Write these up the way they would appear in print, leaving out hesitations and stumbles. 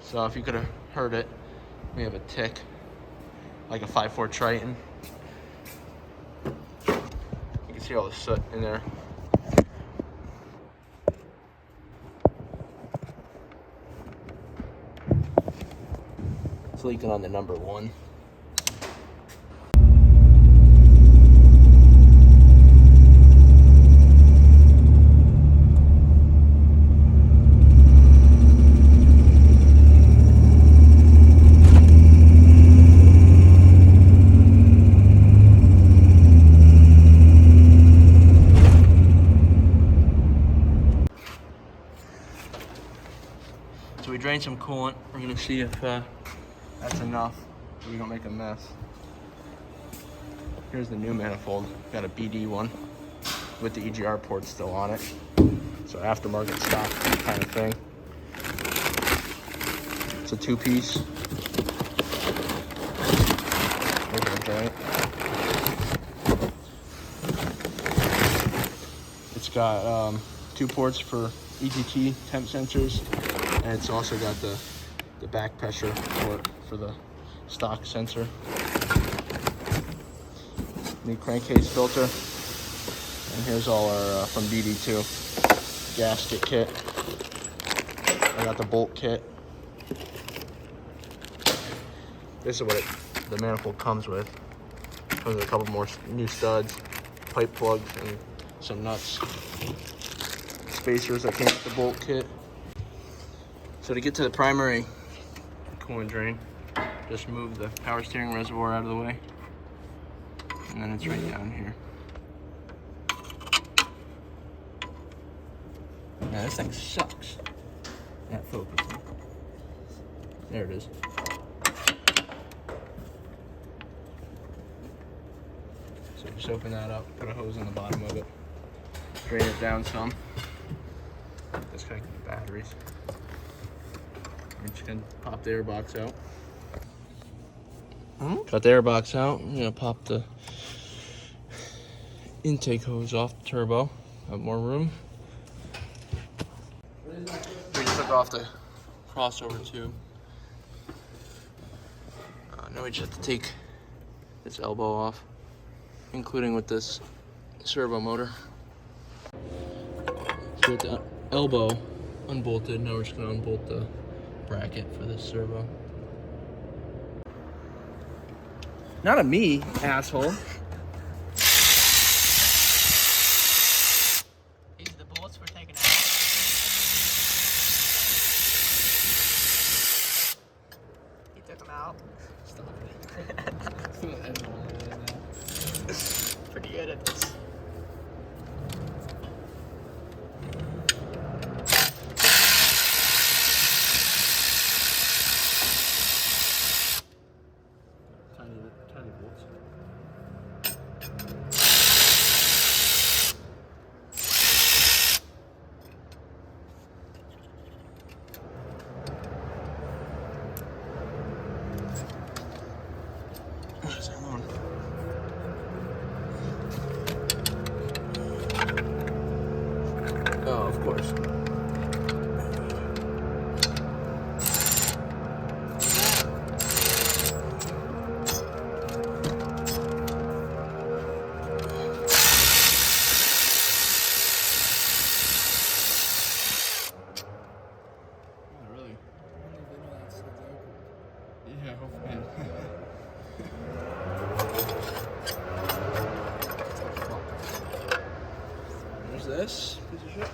So if you could have heard it, we have a tick, like a 5.4 Triton. You can see all the soot in there. It's leaking on the number 1. So we drained some coolant. We're gonna see if that's enough so we don't make a mess. Here's the new manifold. Got a BD one with the EGR port still on it. So aftermarket stock kind of thing. It's a 2-piece. It's got 2 ports for EGT temp sensors, and it's also got the back pressure port for the stock sensor. New crankcase filter, and here's all our from BD2 gasket kit. I got the bolt kit. This is what the manifold comes with. Comes with a couple more new studs, pipe plugs, and some nuts. Spacers that came with the bolt kit. So to get to the primary coolant drain, just move the power steering reservoir out of the way, and then it's right down here. Now this thing sucks at focusing. There it is. So just open that up, put a hose in the bottom of it, drain it down some. Disconnect the batteries. We're just gonna pop the air box out. Got the air box out. I'm gonna pop the intake hose off the turbo. Have more room. We just took off the crossover tube. Now we just have to take this elbow off, including with this servo motor. So with the elbow unbolted, now we're just gonna unbolt the bracket for this servo. Not a me, asshole. These are the bolts we're taking out. He took them out. Stop it. Pretty good at this. Tiny bolts. Where's that one? Oh, of course. Yeah, hopefully. There's this piece of shit.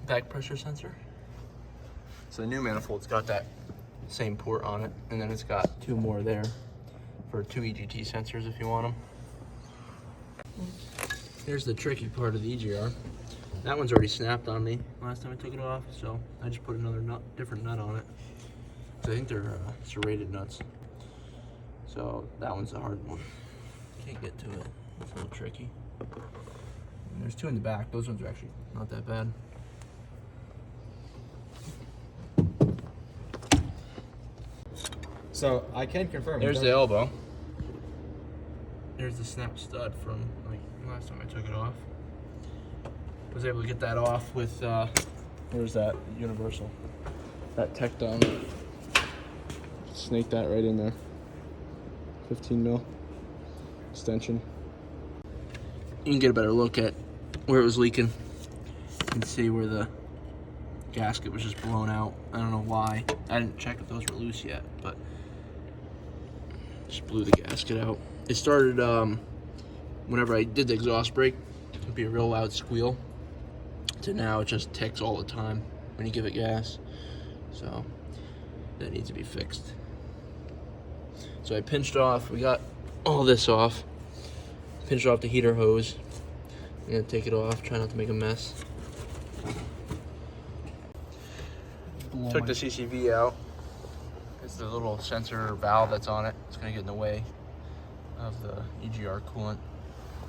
Back pressure sensor. So the new manifold's got that same port on it, and then it's got 2 more there for 2 EGT sensors if you want them. Here's the tricky part of the EGR. That one's already snapped on me last time I took it off, so I just put another different nut on it. So I think they're serrated nuts. So that one's the hard one. Can't get to it. It's a little tricky. And there's 2 in the back. Those ones are actually not that bad. So I can confirm. There's the elbow. There's the snap stud from like last time I took it off. Was able to get that off with where's that universal? That tech down. Snake that right in there. 15 mil extension. You can get a better look at where it was leaking. You can see where the gasket was just blown out. I don't know why. I didn't check if those were loose yet, but just blew the gasket out. It started whenever I did the exhaust brake, it would be a real loud squeal. To now it just ticks all the time when you give it gas. So that needs to be fixed. So I pinched off, we got all this off. Pinched off the heater hose. I'm gonna take it off, try not to make a mess. Took the CCV out. It's the little sensor valve that's on it. It's gonna get in the way of the EGR coolant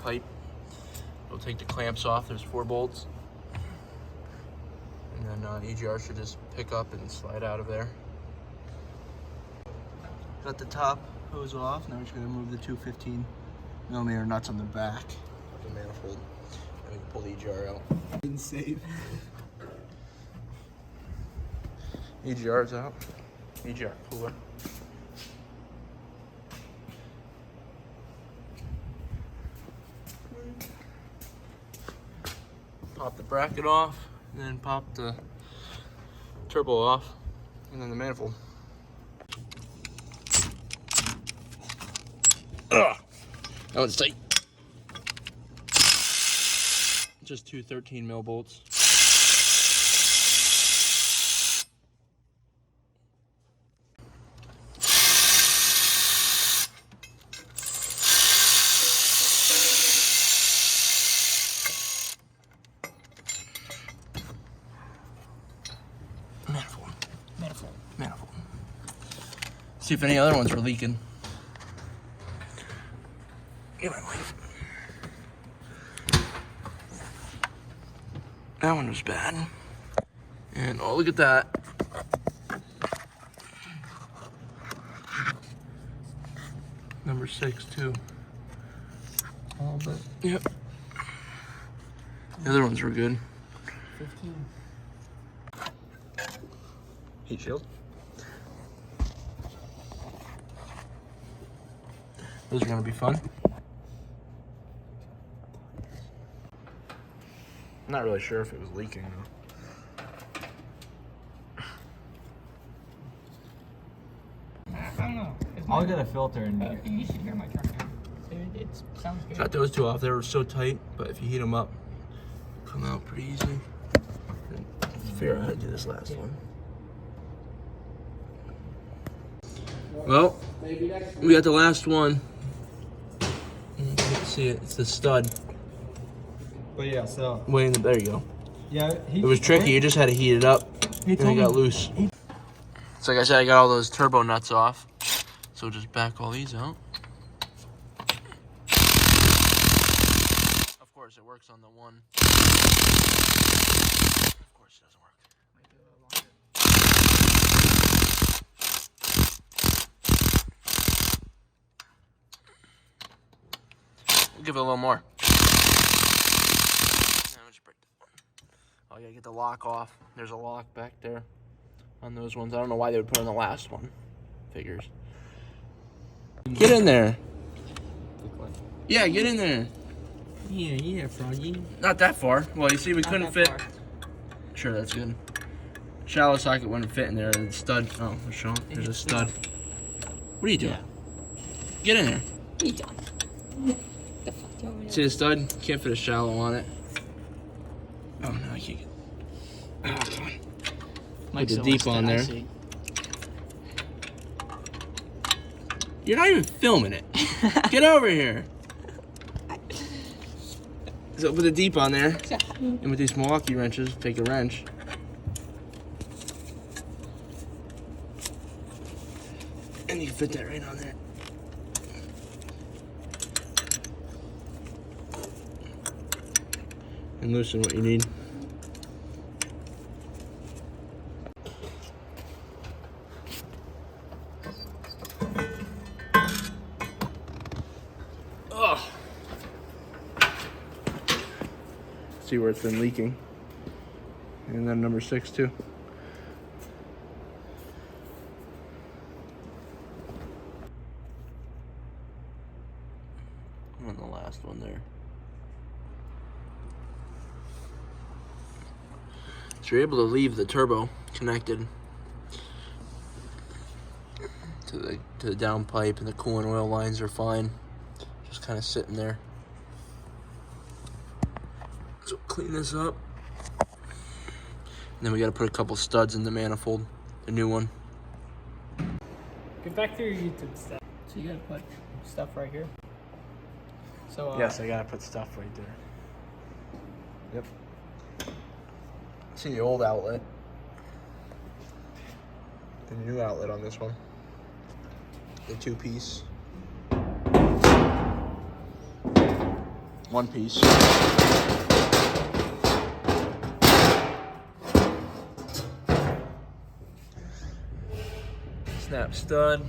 pipe. We'll take the clamps off. There's 4 bolts. And then EGR should just pick up and slide out of there. Got the top hose off. Now we're just gonna move the 215 millimeter nuts on the back of the manifold. And we can pull the EGR out. Insane. EGR's out. EGR cooler. Pop the bracket off, and then pop the turbo off, and then the manifold. Ugh. That one's tight. Just 2 13 mil bolts. Manifold. See if any other ones were leaking. Get my wife. That one was bad. And oh, look at that. Number 6 too. All but Yep. The other ones were good. 15. Heat shield. Those are gonna be fun. I'm not really sure if it was leaking though. I don't know. I'll get a filter in here. You should hear my truck now. It sounds good. Got those 2 off. They were so tight, but if you heat them up, they'll come out pretty easy. Let's figure out how to do this last one. Well, we got the last one. You can't see it. It's the stud. But yeah, so Way in the, there you go. yeah, It was tricky. You just had to heat it up, and it got loose. So like I said, I got all those turbo nuts off. So just back all these out. Of course, it works on the one. Of course, it doesn't work. We'll give it a little more. Oh, you gotta get the lock off. There's a lock back there on those ones. I don't know why they would put on the last one. Figures. Get in there. Yeah, get in there. Yeah, Froggy. Not that far. Well, you see, we couldn't fit. Sure, that's good. Shallow socket wouldn't fit in there. The stud. Oh, Sean, there's a stud. What are you doing? Get in there. What are you doing? The fuck do you want me to do? See the stud? Can't fit a shallow on it. Oh no, I can't get. Oh, come on. Put the deep on there. You're not even filming it. Get over here. So put the deep on there. And with these Milwaukee wrenches, take a wrench. And you can fit that right on there. And loosen what you need. Ugh. see where it's been leaking. And then number 6 too. And the last one there. So you're able to leave the turbo connected to the downpipe, and the coolant oil lines are fine. Just kind of sitting there. So clean this up. And then we got to put a couple studs in the manifold, the new one. Get back to your YouTube stuff. So you gotta put stuff right here. So Yes, I gotta put stuff right there. Yep. See the old outlet. The new outlet on this one. The 2-piece. 1-piece. Snap stud.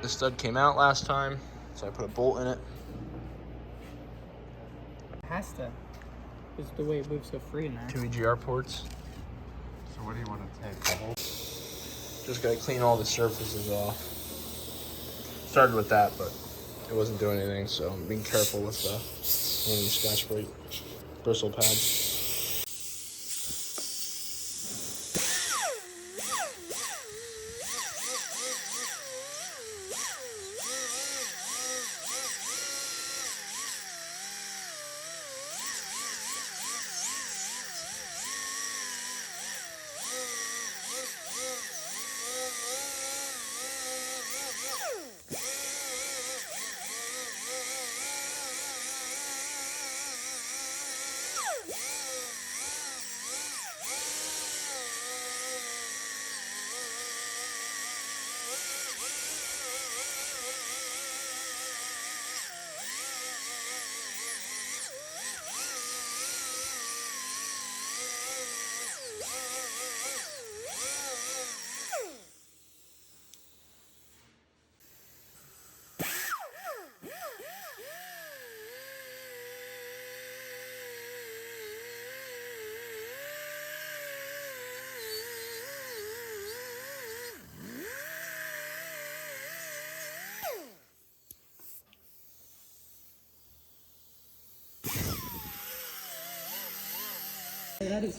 The stud came out last time, so I put a bolt in it. it has to. It's the way it moves so free in there. 2 EGR ports. So what do you want to take? The whole? Just gotta clean all the surfaces off. Started with that, but it wasn't doing anything, so I'm being careful with the Scotch Brite bristle pads.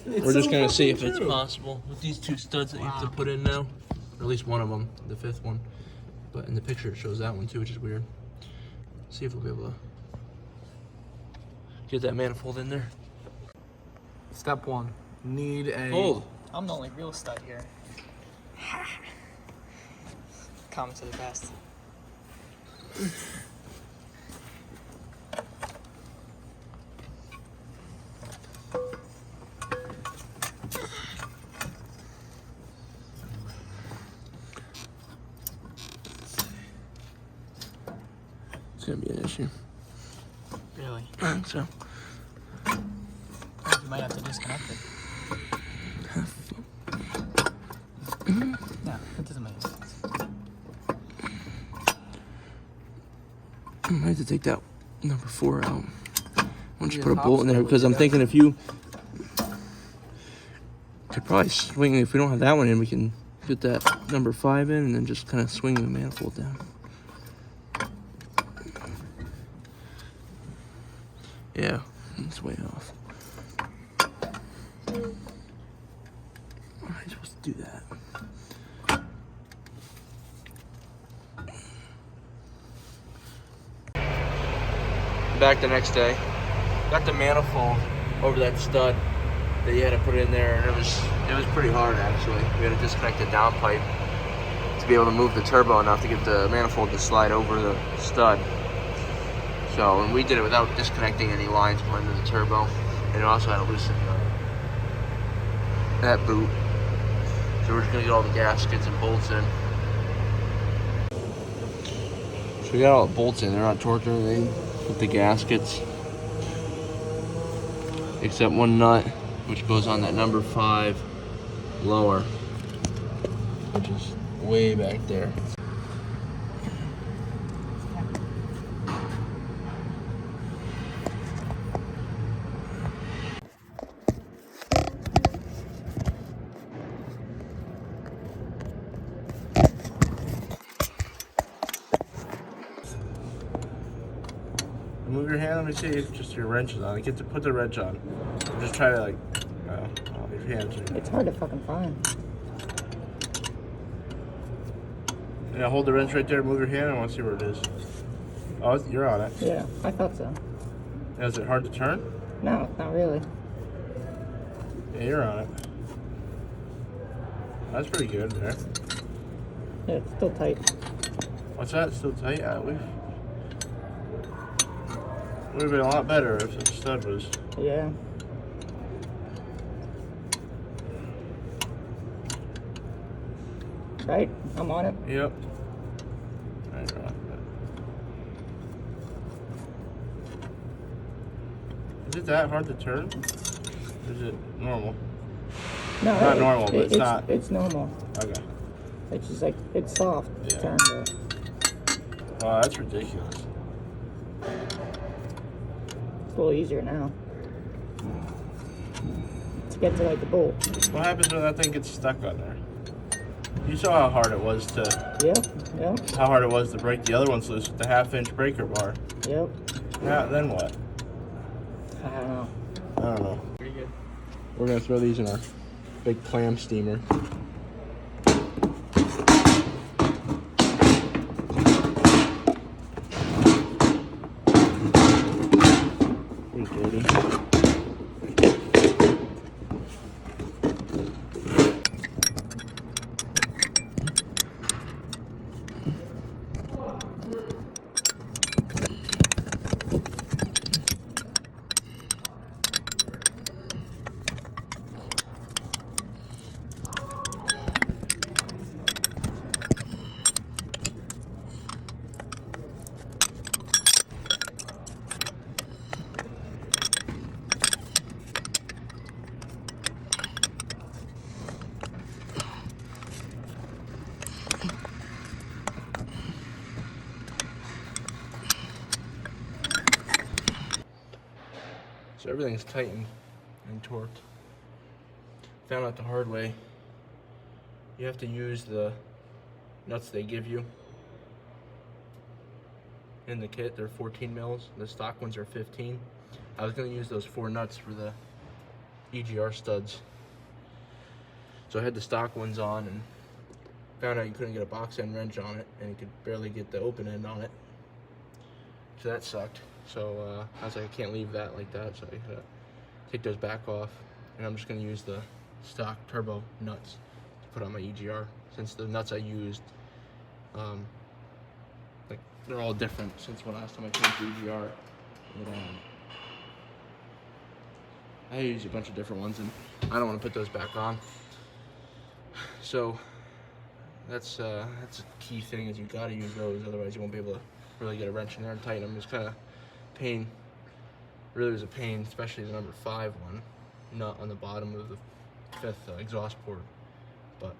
We're just gonna see if it's possible with these 2 studs that you have to put in now, or at least one of them, the 5th one. But in the picture it shows that one too, which is weird. See if we'll be able to get that manifold in there. Step 1. Need a... Hold. I'm the only real stud here. Comment to the best. It's gonna be an issue. Really? I think so. You might have to disconnect it. No, it doesn't make sense. I might have to take that number 4 out. I'll just put a bolt in there, because I'm thinking if you could probably swing, if we don't have that one in, we can get that number 5 in and then just kind of swing the manifold down. Yeah, it's way off. How am I supposed to do that? Back the next day, got the manifold over that stud that you had to put in there, and it was pretty hard actually. We had to disconnect the downpipe to be able to move the turbo enough to get the manifold to slide over the stud. So, and we did it without disconnecting any lines going into the turbo, and it also had to loosen that boot. So we're just gonna get all the gaskets and bolts in. So we got all the bolts in, they're not torqued or anything. With the gaskets, except one nut which goes on that number 5 lower, which is way back there. let me see if just your wrench is on. Get to put the wrench on. Just try to like, your hands. It's hard to fucking find. Yeah, hold the wrench right there. Move your hand. I want to see where it is. Oh, you're on it. Yeah, I thought so. Is it hard to turn? No, not really. Yeah, you're on it. That's pretty good there. Yeah, it's still tight. What's that? Still tight? Yeah, would have been a lot better if the stud was. Yeah. Right? I'm on it. Yep. Right, you're on it. Is it that hard to turn? Or is it normal? No, Not normal, but it's not. It's normal. Okay. It's just like, it's soft. Yeah. Turn to. Wow, that's ridiculous. It's a little easier now. To get to like the bolt. What happens when that thing gets stuck on there? You saw how hard it was to. Yep. How hard it was to break the other ones loose with the 1/2-inch breaker bar. Yep. Yeah. Then what? I don't know. I don't know. Pretty good. We're gonna throw these in our big clam steamer. Pretty dirty. So everything's tightened and torqued. Found out the hard way. You have to use the nuts they give you in the kit. They're 14 mils. The stock ones are 15. I was going to use those 4 nuts for the EGR studs. So I had the stock ones on and found out you couldn't get a box end wrench on it, and you could barely get the open end on it. So that sucked. So I was like, I can't leave that like that, so I gotta take those back off, and I'm just gonna use the stock turbo nuts to put on my EGR, since the nuts I used, like, they're all different since when last time I changed the EGR. But, I used a bunch of different ones, and I don't want to put those back on. So that's a key thing, is you gotta use those, otherwise you won't be able to really get a wrench in there and tighten them. It's kind of pain. Really was a pain, especially the number 5 one, nut on the bottom of the 5th exhaust port. But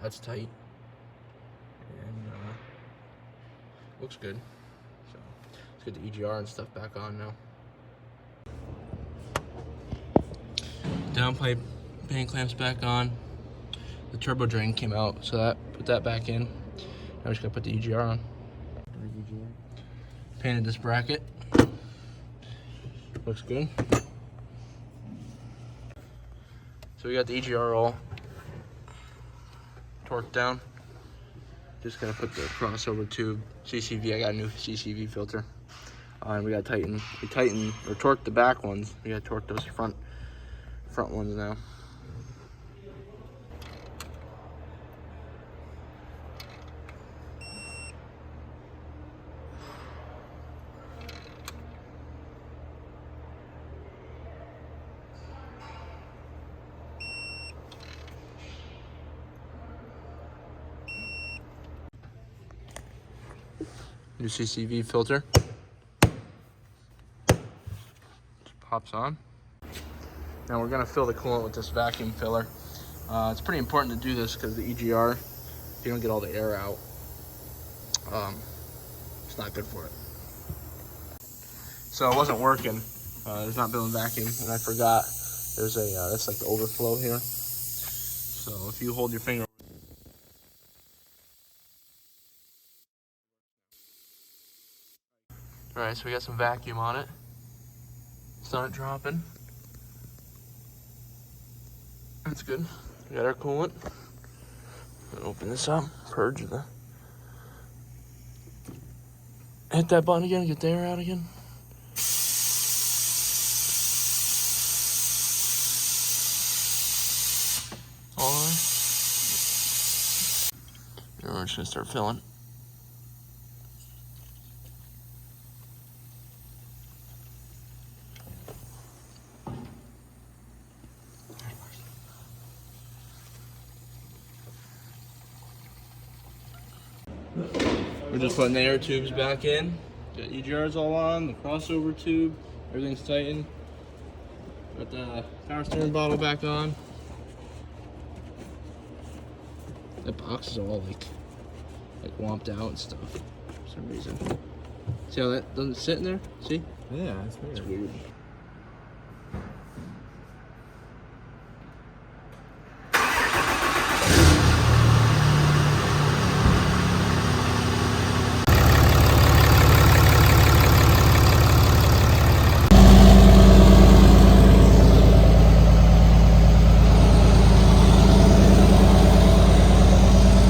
that's tight, and looks good. So let's get the EGR and stuff back on now. Downpipe pan clamps back on. The turbo drain came out, so that put that back in. Now we just gotta put the EGR on. Painted this bracket. Looks good. So we got the EGR all torqued down. Just gotta put the crossover tube CCV. I got a new CCV filter. And we gotta tighten. We torqued the back ones. We gotta torque those front ones now. New CCV filter. Just pops on. Now we're gonna fill the coolant with this vacuum filler. It's pretty important to do this because the EGR, if you don't get all the air out, it's not good for it. So it wasn't working. There's not building vacuum, and I forgot there's a that's like the overflow here. So if you hold your finger. All Alright, so we got some vacuum on it. It's not dropping. That's good. We got our coolant. Open this up, purge the. Hit that button again, get the air out again. Alright. Now we're just gonna start filling. We're just putting the air tubes back in. Got EGRs all on, the crossover tube, everything's tightened. Got the power steering bottle back on. That box is all like womped out and stuff for some reason. See how that doesn't sit in there? See? Yeah, it's weird. It's weird.